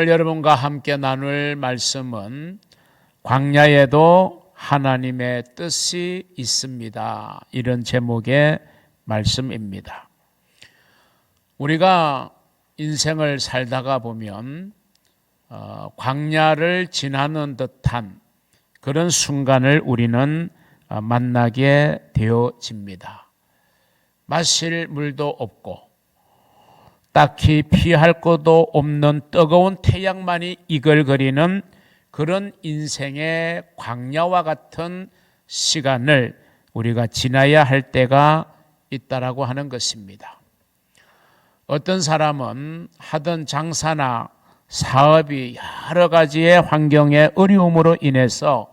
여러분과 함께 나눌 말씀은 광야에도 하나님의 뜻이 있습니다. 이런 제목의 말씀입니다. 우리가 인생을 살다가 보면 광야를 지나는 듯한 그런 순간을 우리는 만나게 되어집니다. 마실 물도 없고 딱히 피할 것도 없는 뜨거운 태양만이 이글거리는 그런 인생의 광야와 같은 시간을 우리가 지나야 할 때가 있다라고 하는 것입니다. 어떤 사람은 하던 장사나 사업이 여러 가지의 환경의 어려움으로 인해서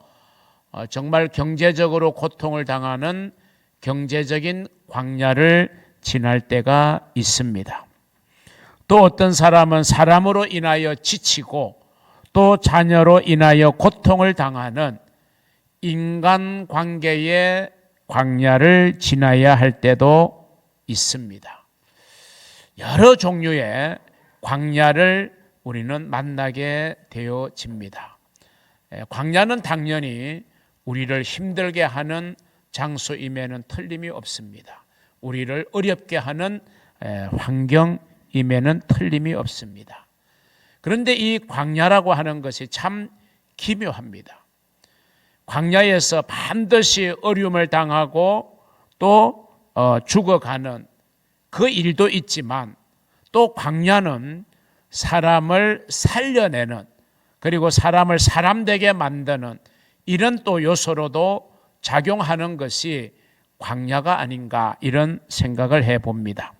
정말 경제적으로 고통을 당하는 경제적인 광야를 지날 때가 있습니다. 또 어떤 사람은 사람으로 인하여 지치고 또 자녀로 인하여 고통을 당하는 인간관계의 광야를 지나야 할 때도 있습니다. 여러 종류의 광야를 우리는 만나게 되어집니다. 광야는 당연히 우리를 힘들게 하는 장소임에는 틀림이 없습니다. 우리를 어렵게 하는 환경임에는 틀림이 없습니다. 그런데 이 광야라고 하는 것이 참 기묘합니다. 광야에서 반드시 어려움을 당하고 또 죽어가는 그 일도 있지만 또 광야는 사람을 살려내는 그리고 사람을 사람되게 만드는 이런 또 요소로도 작용하는 것이 광야가 아닌가 이런 생각을 해봅니다.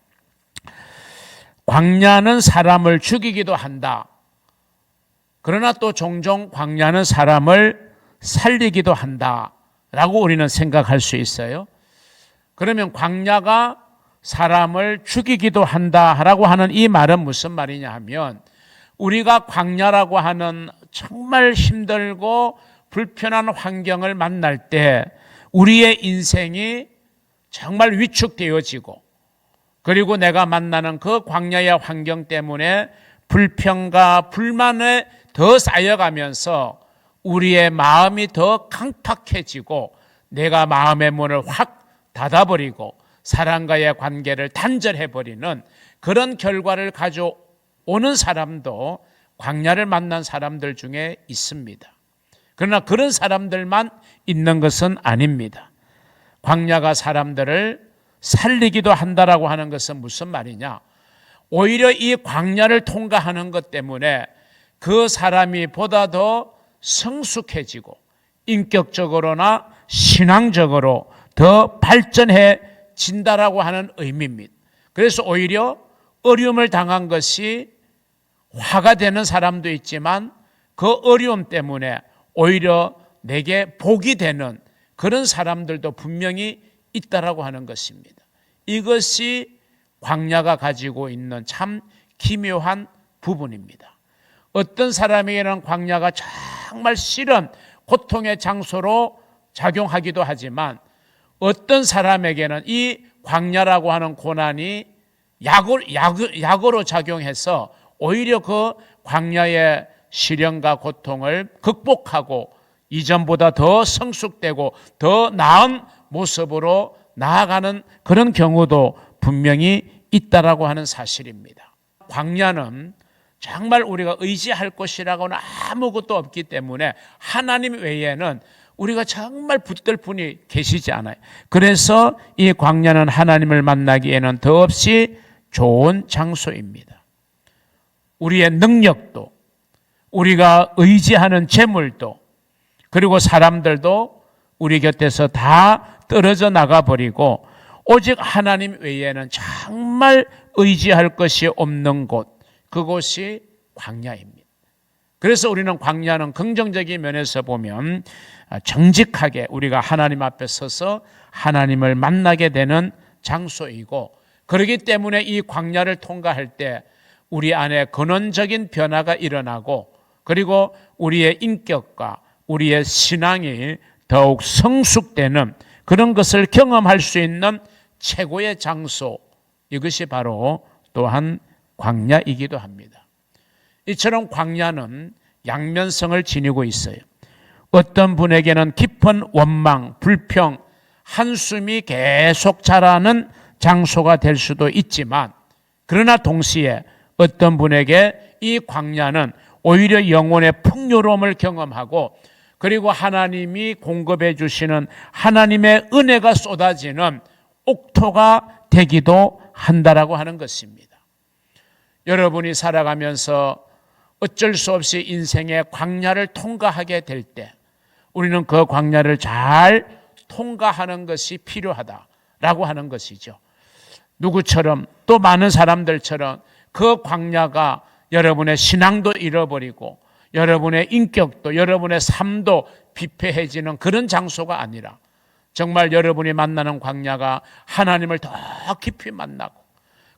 광야는 사람을 죽이기도 한다. 그러나 또 종종 광야는 사람을 살리기도 한다라고 우리는 생각할 수 있어요. 그러면 광야가 사람을 죽이기도 한다라고 하는 이 말은 무슨 말이냐 하면 우리가 광야라고 하는 정말 힘들고 불편한 환경을 만날 때 우리의 인생이 정말 위축되어지고 그리고 내가 만나는 그 광야의 환경 때문에 불평과 불만에 더 쌓여가면서 우리의 마음이 더 강팍해지고 내가 마음의 문을 확 닫아버리고 사람과의 관계를 단절해버리는 그런 결과를 가져오는 사람도 광야를 만난 사람들 중에 있습니다. 그러나 그런 사람들만 있는 것은 아닙니다. 광야가 사람들을 살리기도 한다라고 하는 것은 무슨 말이냐? 오히려 이 광야를 통과하는 것 때문에 그 사람이 보다 더 성숙해지고 인격적으로나 신앙적으로 더 발전해진다라고 하는 의미입니다. 그래서 오히려 어려움을 당한 것이 화가 되는 사람도 있지만 그 어려움 때문에 오히려 내게 복이 되는 그런 사람들도 분명히 있다라고 하는 것입니다. 이것이 광야가 가지고 있는 참 기묘한 부분입니다. 어떤 사람에게는 광야가 정말 싫은 고통의 장소로 작용하기도 하지만 어떤 사람에게는 이 광야라고 하는 고난이 약으로 작용해서 오히려 그 광야의 시련과 고통을 극복하고 이전보다 더 성숙되고 더 나은 모습으로 나아가는 그런 경우도 분명히 있다라고 하는 사실입니다. 광야는 정말 우리가 의지할 것이라고는 아무것도 없기 때문에 하나님 외에는 우리가 정말 붙들 분이 계시지 않아요. 그래서 이 광야는 하나님을 만나기에는 더없이 좋은 장소입니다. 우리의 능력도 우리가 의지하는 재물도 그리고 사람들도 우리 곁에서 다 떨어져 나가버리고 오직 하나님 외에는 정말 의지할 것이 없는 곳, 그곳이 광야입니다. 그래서 우리는 광야는 긍정적인 면에서 보면 정직하게 우리가 하나님 앞에 서서 하나님을 만나게 되는 장소이고 그렇기 때문에 이 광야를 통과할 때 우리 안에 근원적인 변화가 일어나고 그리고 우리의 인격과 우리의 신앙이 더욱 성숙되는 그런 것을 경험할 수 있는 최고의 장소, 이것이 바로 또한 광야이기도 합니다. 이처럼 광야는 양면성을 지니고 있어요. 어떤 분에게는 깊은 원망, 불평, 한숨이 계속 자라는 장소가 될 수도 있지만, 그러나 동시에 어떤 분에게 이 광야는 오히려 영혼의 풍요로움을 경험하고, 그리고 하나님이 공급해 주시는 하나님의 은혜가 쏟아지는 옥토가 되기도 한다라고 하는 것입니다. 여러분이 살아가면서 어쩔 수 없이 인생의 광야를 통과하게 될 때 우리는 그 광야를 잘 통과하는 것이 필요하다라고 하는 것이죠. 누구처럼, 또 많은 사람들처럼 그 광야가 여러분의 신앙도 잃어버리고 여러분의 인격도, 여러분의 삶도 비폐해지는 그런 장소가 아니라, 정말 여러분이 만나는 광야가 하나님을 더 깊이 만나고,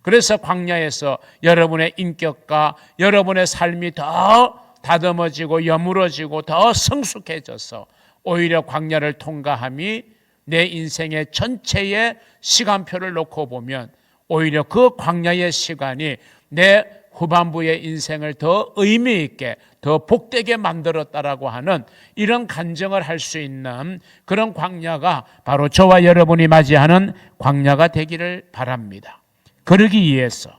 그래서 광야에서 여러분의 인격과 여러분의 삶이 더 다듬어지고 여물어지고 더 성숙해져서 오히려 광야를 통과함이 내 인생의 전체의 시간표를 놓고 보면 오히려 그 광야의 시간이 내 후반부의 인생을 더 의미 있게, 더 복되게 만들었다라고 하는 이런 간증을 할 수 있는 그런 광야가 바로 저와 여러분이 맞이하는 광야가 되기를 바랍니다. 그러기 위해서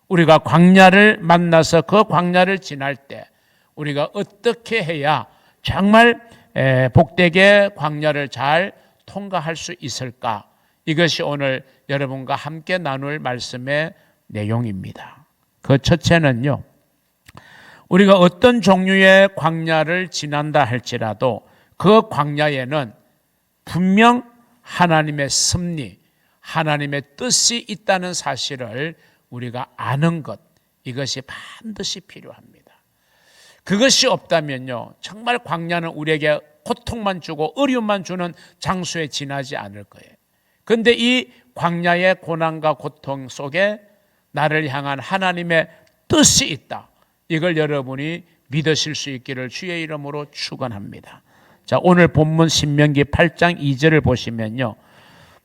우리가 광야를 만나서 그 광야를 지날 때 우리가 어떻게 해야 정말 복되게 광야를 잘 통과할 수 있을까? 이것이 오늘 여러분과 함께 나눌 말씀의 내용입니다. 그 첫째는요, 우리가 어떤 종류의 광야를 지난다 할지라도 그 광야에는 분명 하나님의 섭리, 하나님의 뜻이 있다는 사실을 우리가 아는 것, 이것이 반드시 필요합니다. 그것이 없다면요, 정말 광야는 우리에게 고통만 주고 어려움만 주는 장소에 지나지 않을 거예요. 그런데 이 광야의 고난과 고통 속에 나를 향한 하나님의 뜻이 있다, 이걸 여러분이 믿으실 수 있기를 주의 이름으로 축원합니다. 자, 오늘 본문 신명기 8장 2절을 보시면요,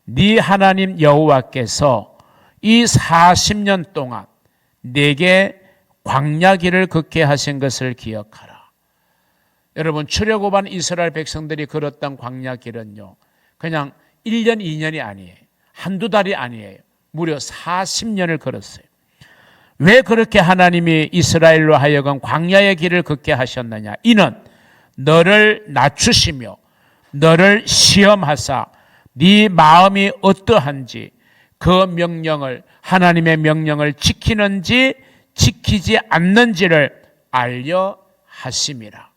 네 하나님 여호와께서 이 40년 동안 내게 광야길을 걷게 하신 것을 기억하라. 여러분, 출애굽한 이스라엘 백성들이 걸었던 광야길은요, 그냥 1년, 2년이 아니에요. 한두 달이 아니에요. 무려 40년을 걸었어요. 왜 그렇게 하나님이 이스라엘로 하여금 광야의 길을 걷게 하셨느냐? 이는 너를 낮추시며 너를 시험하사 네 마음이 어떠한지, 그 명령을, 하나님의 명령을 지키는지 지키지 않는지를 알려 하심이라.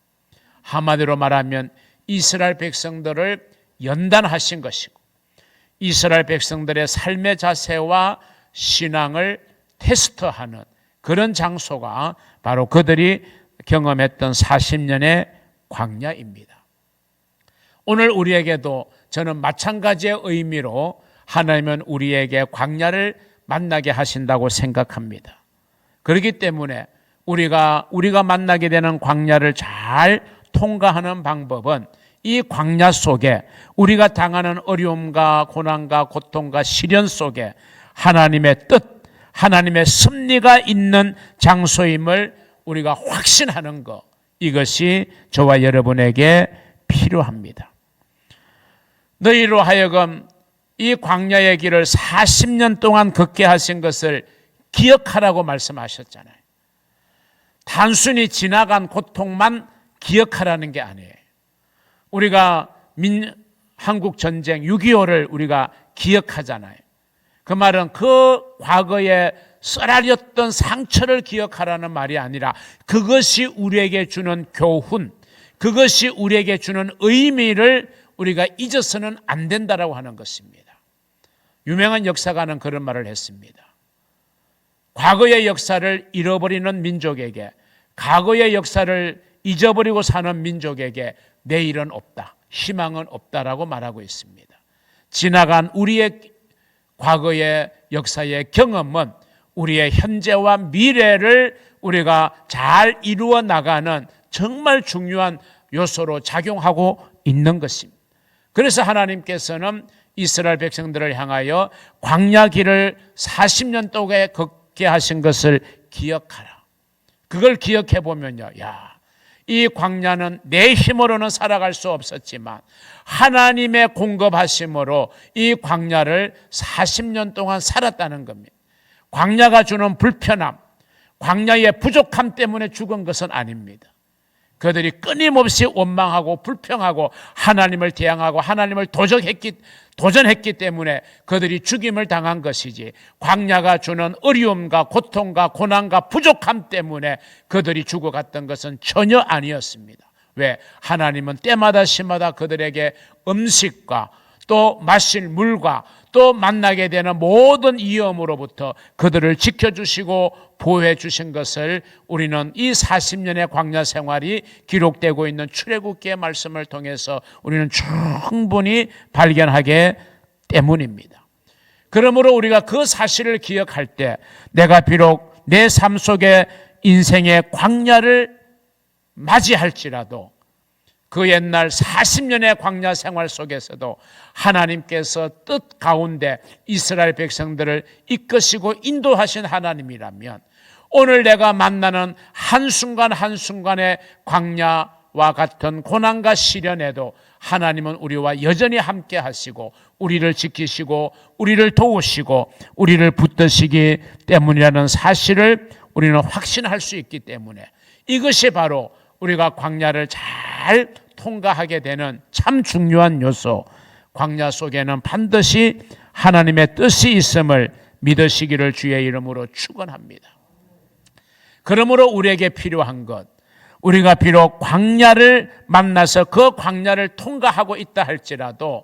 한마디로 말하면 이스라엘 백성들을 연단하신 것이고, 이스라엘 백성들의 삶의 자세와 신앙을 테스트하는 그런 장소가 바로 그들이 경험했던 40년의 광야입니다. 오늘 우리에게도 저는 마찬가지의 의미로 하나님은 우리에게 광야를 만나게 하신다고 생각합니다. 그렇기 때문에 우리가 만나게 되는 광야를 잘 통과하는 방법은 이 광야 속에 우리가 당하는 어려움과 고난과 고통과 시련 속에 하나님의 뜻, 하나님의 섭리가 있는 장소임을 우리가 확신하는 것, 이것이 저와 여러분에게 필요합니다. 너희로 하여금 이 광야의 길을 40년 동안 걷게 하신 것을 기억하라고 말씀하셨잖아요. 단순히 지나간 고통만 기억하라는 게 아니에요. 우리가 한국 전쟁 6.25를 우리가 기억하잖아요. 그 말은 그 과거에 쓰라렸던 상처를 기억하라는 말이 아니라 그것이 우리에게 주는 교훈, 그것이 우리에게 주는 의미를 우리가 잊어서는 안 된다라고 하는 것입니다. 유명한 역사가는 그런 말을 했습니다. 과거의 역사를 잃어버리는 민족에게, 과거의 역사를 잊어버리고 사는 민족에게 내일은 없다, 희망은 없다라고 말하고 있습니다. 지나간 우리의 과거의 역사의 경험은 우리의 현재와 미래를 우리가 잘 이루어 나가는 정말 중요한 요소로 작용하고 있는 것입니다. 그래서 하나님께서는 이스라엘 백성들을 향하여 광야 길을 40년 동안 걷게 하신 것을 기억하라. 그걸 기억해 보면요, 이 광야는 내 힘으로는 살아갈 수 없었지만 하나님의 공급하심으로 이 광야를 40년 동안 살았다는 겁니다. 광야가 주는 불편함, 광야의 부족함 때문에 죽은 것은 아닙니다. 그들이 끊임없이 원망하고 불평하고 하나님을 대항하고 하나님을 도전했기 때문에 그들이 죽임을 당한 것이지, 광야가 주는 어려움과 고통과 고난과 부족함 때문에 그들이 죽어갔던 것은 전혀 아니었습니다. 왜? 하나님은 때마다 시마다 그들에게 음식과 또 마실 물과 또 만나게 되는 모든 위험으로부터 그들을 지켜주시고 보호해 주신 것을 우리는 이 40년의 광야 생활이 기록되고 있는 출애굽기의 말씀을 통해서 우리는 충분히 발견하게 때문입니다. 그러므로 우리가 그 사실을 기억할 때, 내가 비록 내 삶 속에 인생의 광야를 맞이할지라도 그 옛날 40년의 광야 생활 속에서도 하나님께서 뜻 가운데 이스라엘 백성들을 이끄시고 인도하신 하나님이라면, 오늘 내가 만나는 한순간 한순간의 광야와 같은 고난과 시련에도 하나님은 우리와 여전히 함께 하시고 우리를 지키시고 우리를 도우시고 우리를 붙드시기 때문이라는 사실을 우리는 확신할 수 있기 때문에, 이것이 바로 우리가 광야를 잘 통과하게 되는 참 중요한 요소, 광야 속에는 반드시 하나님의 뜻이 있음을 믿으시기를 주의 이름으로 축원합니다. 그러므로 우리에게 필요한 것, 우리가 비록 광야를 만나서 그 광야를 통과하고 있다 할지라도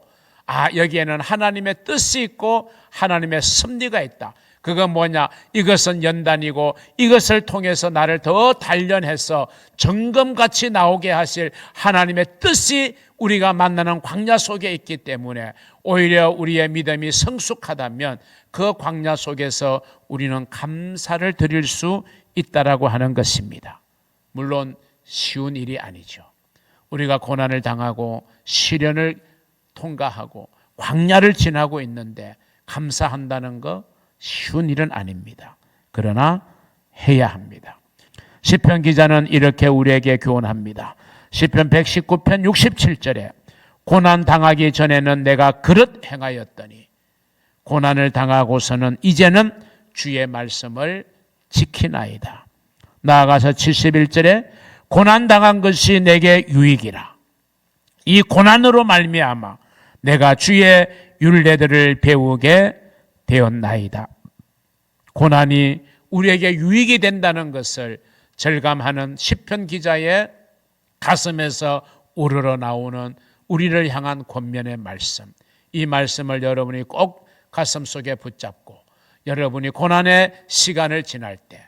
여기에는 하나님의 뜻이 있고 하나님의 섭리가 있다. 그건 뭐냐? 이것은 연단이고 이것을 통해서 나를 더 단련해서 정금같이 나오게 하실 하나님의 뜻이 우리가 만나는 광야 속에 있기 때문에, 오히려 우리의 믿음이 성숙하다면 그 광야 속에서 우리는 감사를 드릴 수 있다라고 하는 것입니다. 물론 쉬운 일이 아니죠. 우리가 고난을 당하고 시련을 통과하고 광야를 지나고 있는데 감사한다는 거 쉬운 일은 아닙니다. 그러나 해야 합니다. 시편 기자는 이렇게 우리에게 교훈합니다. 시편 119편 67절에 고난 당하기 전에는 내가 그릇 행하였더니 고난을 당하고서는 이제는 주의 말씀을 지키나이다. 나아가서 71절에 고난 당한 것이 내게 유익이라. 이 고난으로 말미암아 내가 주의 율례들을 배우게 되었나이다. 고난이 우리에게 유익이 된다는 것을 절감하는 시편 기자의 가슴에서 우러러 나오는 우리를 향한 권면의 말씀, 이 말씀을 여러분이 꼭 가슴속에 붙잡고 여러분이 고난의 시간을 지날 때,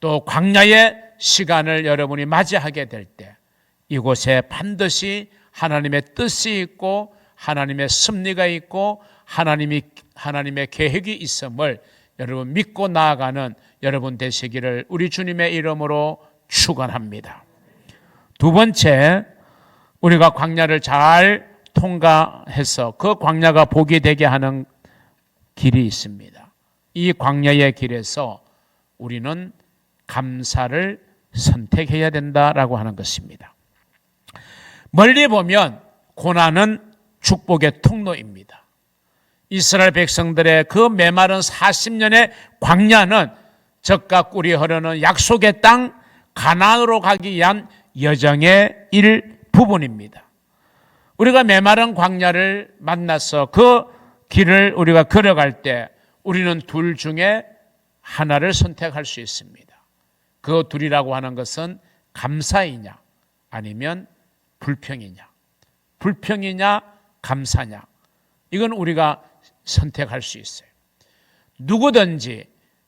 또 광야의 시간을 여러분이 맞이하게 될 때 이곳에 반드시 하나님의 뜻이 있고 하나님의 섭리가 있고 하나님의 계획이 있음을 여러분 믿고 나아가는 여러분 되시기를 우리 주님의 이름으로 축원합니다. 두 번째, 우리가 광야를 잘 통과해서 그 광야가 복이 되게 하는 길이 있습니다. 이 광야의 길에서 우리는 감사를 선택해야 된다라고 하는 것입니다. 멀리 보면 고난은 축복의 통로입니다. 이스라엘 백성들의 그 메마른 40년의 광야는 젖과 꿀이 흐르는 약속의 땅 가나안으로 가기 위한 여정의 일부분입니다. 우리가 메마른 광야를 만나서 그 길을 우리가 걸어갈 때 우리는 둘 중에 하나를 선택할 수 있습니다. 그 둘이라고 하는 것은 감사이냐 아니면 불평이냐, 불평이냐 감사냐, 이건 우리가 선택할 수 있어요. 누구든지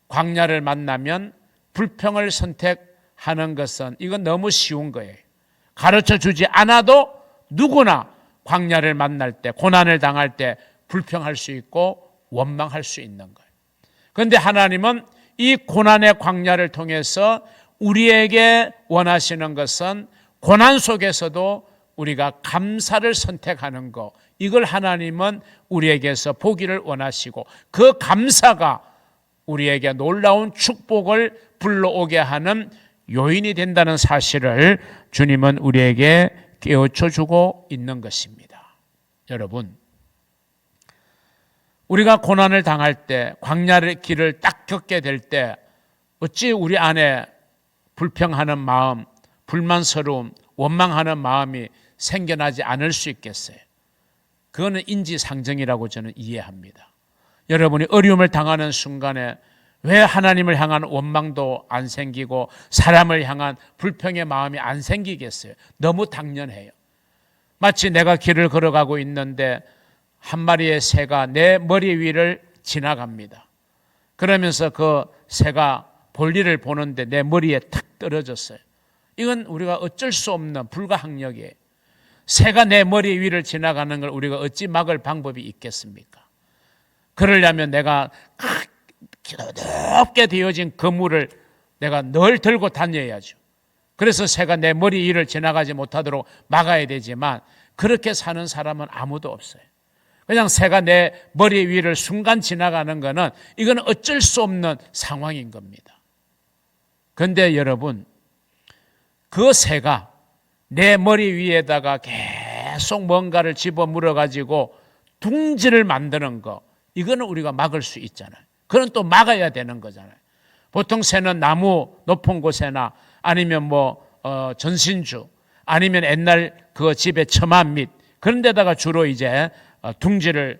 광야를 만나면 불평을 선택하는 것은 이건 너무 쉬운 거예요. 가르쳐 주지 않아도 누구나 광야를 만날 때, 고난을 당할 때 불평할 수 있고 원망할 수 있는 거예요. 그런데 하나님은 이 고난의 광야를 통해서 우리에게 원하시는 것은 고난 속에서도 우리가 감사를 선택하는 것, 이걸 하나님은 우리에게서 보기를 원하시고 그 감사가 우리에게 놀라운 축복을 불러오게 하는 요인이 된다는 사실을 주님은 우리에게 깨우쳐 주고 있는 것입니다. 여러분, 우리가 고난을 당할 때, 광야의 길을 딱 겪게 될 때 어찌 우리 안에 불평하는 마음, 불만스러움, 원망하는 마음이 생겨나지 않을 수 있겠어요? 그거는 인지상정이라고 저는 이해합니다. 여러분이 어려움을 당하는 순간에 왜 하나님을 향한 원망도 안 생기고 사람을 향한 불평의 마음이 안 생기겠어요? 너무 당연해요. 마치 내가 길을 걸어가고 있는데 한 마리의 새가 내 머리 위를 지나갑니다. 그러면서 그 새가 볼일을 보는데 내 머리에 탁 떨어졌어요. 이건 우리가 어쩔 수 없는 불가항력이에요. 새가 내 머리 위를 지나가는 걸 우리가 어찌 막을 방법이 있겠습니까? 그러려면 내가 높게 되어진 그물을 내가 늘 들고 다녀야죠. 그래서 새가 내 머리 위를 지나가지 못하도록 막아야 되지만 그렇게 사는 사람은 아무도 없어요. 그냥 새가 내 머리 위를 순간 지나가는 거는 이건 어쩔 수 없는 상황인 겁니다. 그런데 여러분, 그 새가 내 머리 위에다가 계속 뭔가를 집어 물어가지고 둥지를 만드는 거, 이거는 우리가 막을 수 있잖아요. 그건 또 막아야 되는 거잖아요. 보통 새는 나무 높은 곳에나 아니면 전신주 아니면 옛날 그 집의 처만 밑 그런 데다가 주로 이제 둥지를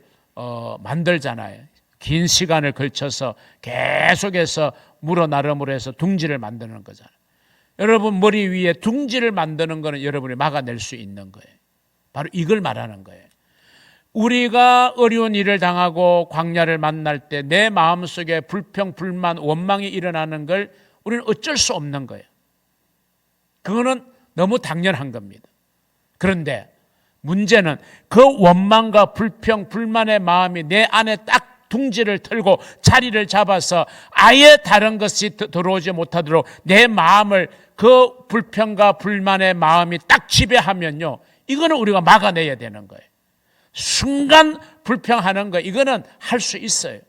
만들잖아요. 긴 시간을 걸쳐서 계속해서 물어 나름으로 해서 둥지를 만드는 거잖아요. 여러분 머리 위에 둥지를 만드는 거는 여러분이 막아낼 수 있는 거예요. 바로 이걸 말하는 거예요. 우리가 어려운 일을 당하고 광야를 만날 때 내 마음속에 불평, 불만, 원망이 일어나는 걸 우리는 어쩔 수 없는 거예요. 그거는 너무 당연한 겁니다. 그런데 문제는 그 원망과 불평, 불만의 마음이 내 안에 딱 둥지를 틀고 자리를 잡아서 아예 다른 것이 들어오지 못하도록 내 마음을 그 불평과 불만의 마음이 딱 지배하면요, 이거는 우리가 막아내야 되는 거예요. 순간 불평하는 거 이거는 할 수 있어요.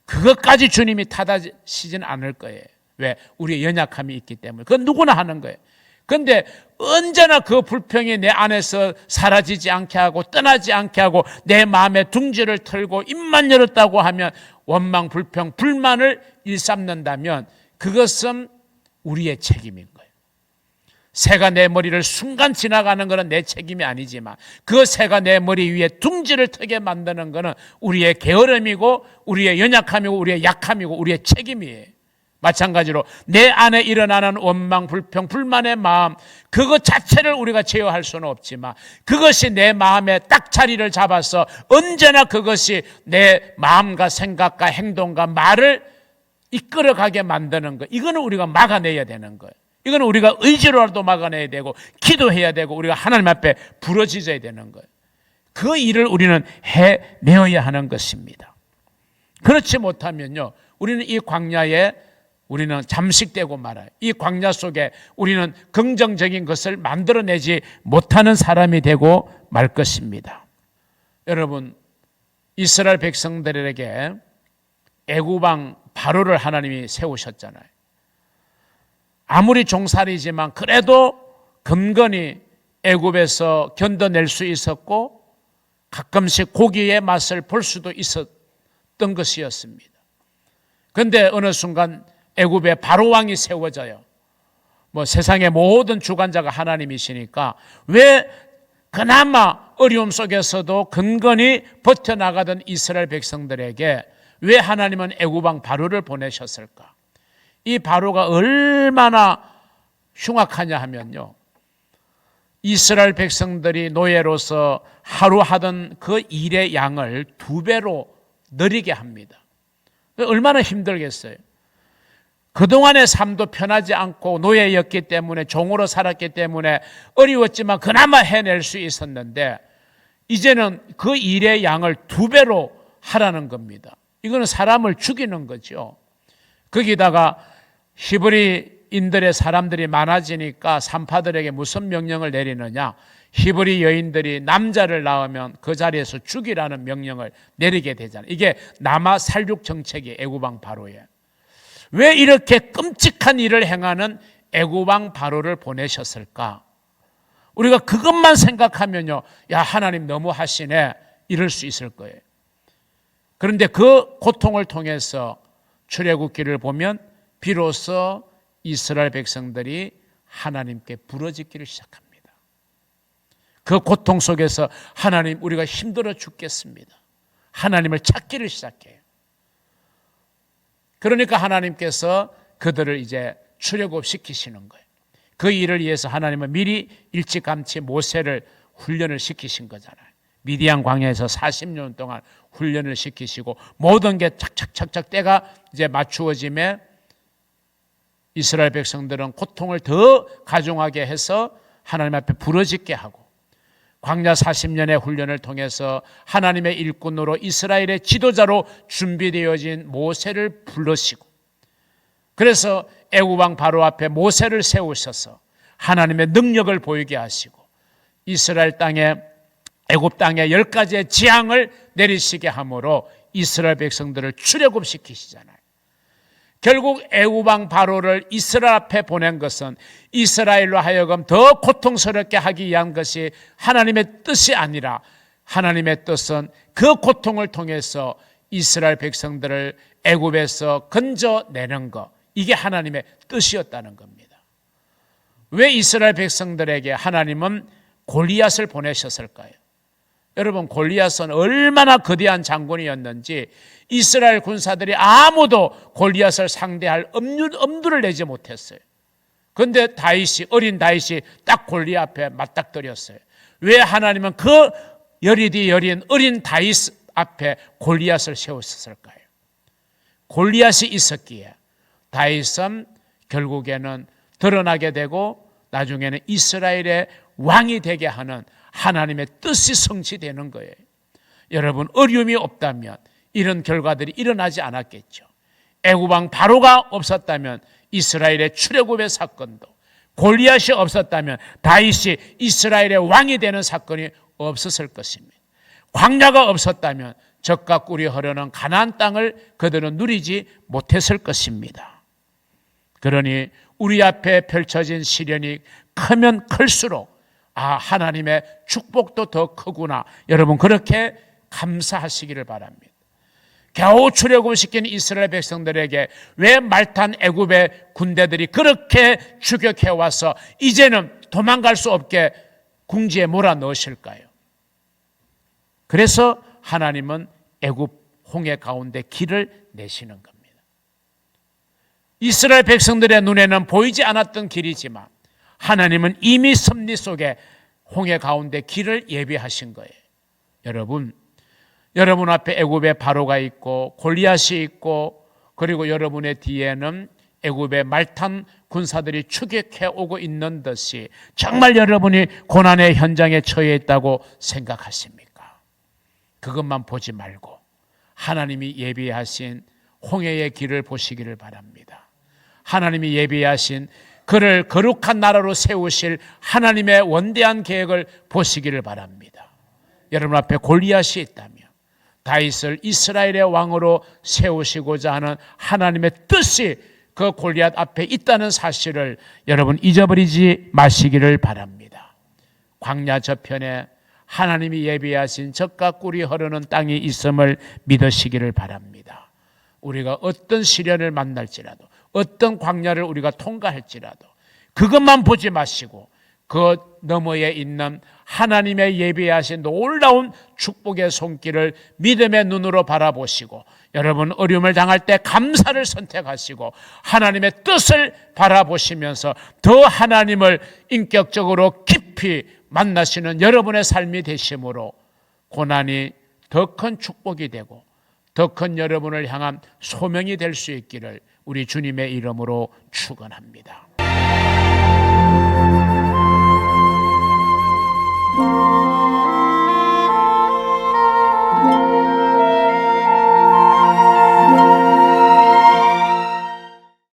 그것까지 주님이 탓하시진 않을 거예요. 왜? 우리의 연약함이 있기 때문에. 그건 누구나 하는 거예요. 그런데 언제나 그 불평이 내 안에서 사라지지 않게 하고 떠나지 않게 하고 내 마음에 둥지를 틀고 입만 열었다고 하면 원망, 불평, 불만을 일삼는다면 그것은 우리의 책임인 거예요. 새가 내 머리를 순간 지나가는 것은 내 책임이 아니지만 그 새가 내 머리 위에 둥지를 트게 만드는 것은 우리의 게으름이고 우리의 연약함이고 우리의 약함이고 우리의 책임이에요. 마찬가지로 내 안에 일어나는 원망, 불평, 불만의 마음 그것 자체를 우리가 제어할 수는 없지만 그것이 내 마음에 딱 자리를 잡아서 언제나 그것이 내 마음과 생각과 행동과 말을 이끌어가게 만드는 것, 이거는 우리가 막아내야 되는 거예요. 이거는 우리가 의지로라도 막아내야 되고 기도해야 되고 우리가 하나님 앞에 부르짖어야 되는 거예요. 그 일을 우리는 해내어야 하는 것입니다. 그렇지 못하면요, 우리는 이 광야에 우리는 잠식되고 말아요. 이 광야 속에 우리는 긍정적인 것을 만들어내지 못하는 사람이 되고 말 것입니다. 여러분, 이스라엘 백성들에게 애굽왕 바로를 하나님이 세우셨잖아요. 아무리 종살이지만 그래도 근근히 애굽에서 견뎌낼 수 있었고 가끔씩 고기의 맛을 볼 수도 있었던 것이었습니다. 그런데 어느 순간 애굽에 바로 왕이 세워져요. 세상의 모든 주관자가 하나님이시니까 왜 그나마 어려움 속에서도 근근히 버텨나가던 이스라엘 백성들에게 왜 하나님은 애굽왕 바로를 보내셨을까? 이 바로가 얼마나 흉악하냐 하면요, 이스라엘 백성들이 노예로서 하루 하던 그 일의 양을 2배로 늘리게 합니다. 얼마나 힘들겠어요. 그동안의 삶도 편하지 않고 노예였기 때문에 종으로 살았기 때문에 어려웠지만 그나마 해낼 수 있었는데 이제는 그 일의 양을 2배로 하라는 겁니다. 이거는 사람을 죽이는 거죠. 거기다가 히브리인들의 사람들이 많아지니까 산파들에게 무슨 명령을 내리느냐, 히브리 여인들이 남자를 낳으면 그 자리에서 죽이라는 명령을 내리게 되잖아요. 이게 남아 살육 정책이 애굽왕 바로예요. 왜 이렇게 끔찍한 일을 행하는 애굽 왕 바로를 보내셨을까? 우리가 그것만 생각하면요, 야, 하나님 너무 하시네, 이럴 수 있을 거예요. 그런데 그 고통을 통해서 출애굽기를 보면 비로소 이스라엘 백성들이 하나님께 부르짖기를 시작합니다. 그 고통 속에서 하나님, 우리가 힘들어 죽겠습니다. 하나님을 찾기를 시작해요. 그러니까 하나님께서 그들을 이제 출애굽시키시는 거예요. 그 일을 위해서 하나님은 미리 일찌감치 모세를 훈련을 시키신 거잖아요. 미디안 광야에서 40년 동안 훈련을 시키시고 모든 게 착착착착 때가 이제 맞추어짐에 이스라엘 백성들은 고통을 더 가중하게 해서 하나님 앞에 부르짖게 하고, 광야 40년의 훈련을 통해서 하나님의 일꾼으로 이스라엘의 지도자로 준비되어진 모세를 불러시고, 그래서 애굽 왕 바로 앞에 모세를 세우셔서 하나님의 능력을 보이게 하시고, 이스라엘 땅에, 애굽 땅에 10가지의 재앙을 내리시게 함으로 이스라엘 백성들을 출애굽시키시잖아요. 결국 애굽 왕 바로를 이스라엘 앞에 보낸 것은 이스라엘로 하여금 더 고통스럽게 하기 위한 것이 하나님의 뜻이 아니라, 하나님의 뜻은 그 고통을 통해서 이스라엘 백성들을 애굽에서 건져내는 것, 이게 하나님의 뜻이었다는 겁니다. 왜 이스라엘 백성들에게 하나님은 골리앗을 보내셨을까요? 여러분, 골리앗은 얼마나 거대한 장군이었는지 이스라엘 군사들이 아무도 골리앗을 상대할 엄두를 내지 못했어요. 그런데 어린 다윗이 딱 골리앗 앞에 맞닥뜨렸어요. 왜 하나님은 그 여리디 여린 어린 다윗 앞에 골리앗을 세웠을까요? 골리앗이 있었기에 다윗은 결국에는 드러나게 되고 나중에는 이스라엘의 왕이 되게 하는 하나님의 뜻이 성취되는 거예요. 여러분, 어려움이 없다면 이런 결과들이 일어나지 않았겠죠. 애굽 왕 바로가 없었다면 이스라엘의 출애굽의 사건도, 골리앗이 없었다면 다윗이 이스라엘의 왕이 되는 사건이 없었을 것입니다. 광야가 없었다면 젖과 꿀이 흐르는 가나안 땅을 그들은 누리지 못했을 것입니다. 그러니 우리 앞에 펼쳐진 시련이 크면 클수록 하나님의 축복도 더 크구나, 여러분 그렇게 감사하시기를 바랍니다. 겨우 출애굽시킨 이스라엘 백성들에게 왜 말탄 애굽의 군대들이 그렇게 추격해와서 이제는 도망갈 수 없게 궁지에 몰아넣으실까요? 그래서 하나님은 애굽 홍해 가운데 길을 내시는 겁니다. 이스라엘 백성들의 눈에는 보이지 않았던 길이지만 하나님은 이미 섭리 속에 홍해 가운데 길을 예비하신 거예요. 여러분 앞에 애굽의 바로가 있고 골리앗이 있고, 그리고 여러분의 뒤에는 애굽의 말탄 군사들이 추격해 오고 있는 듯이 정말 여러분이 고난의 현장에 처해 있다고 생각하십니까? 그것만 보지 말고 하나님이 예비하신 홍해의 길을 보시기를 바랍니다. 하나님이 예비하신 그를 거룩한 나라로 세우실 하나님의 원대한 계획을 보시기를 바랍니다. 여러분 앞에 골리앗이 있다면 다윗을 이스라엘의 왕으로 세우시고자 하는 하나님의 뜻이 그 골리앗 앞에 있다는 사실을 여러분 잊어버리지 마시기를 바랍니다. 광야 저편에 하나님이 예비하신 젖과 꿀이 흐르는 땅이 있음을 믿으시기를 바랍니다. 우리가 어떤 시련을 만날지라도, 어떤 광야를 우리가 통과할지라도 그것만 보지 마시고 그 너머에 있는 하나님의 예비하신 놀라운 축복의 손길을 믿음의 눈으로 바라보시고, 여러분 어려움을 당할 때 감사를 선택하시고 하나님의 뜻을 바라보시면서 더 하나님을 인격적으로 깊이 만나시는 여러분의 삶이 되심으로 고난이 더 큰 축복이 되고 더 큰 여러분을 향한 소명이 될 수 있기를 우리 주님의 이름으로 축원합니다.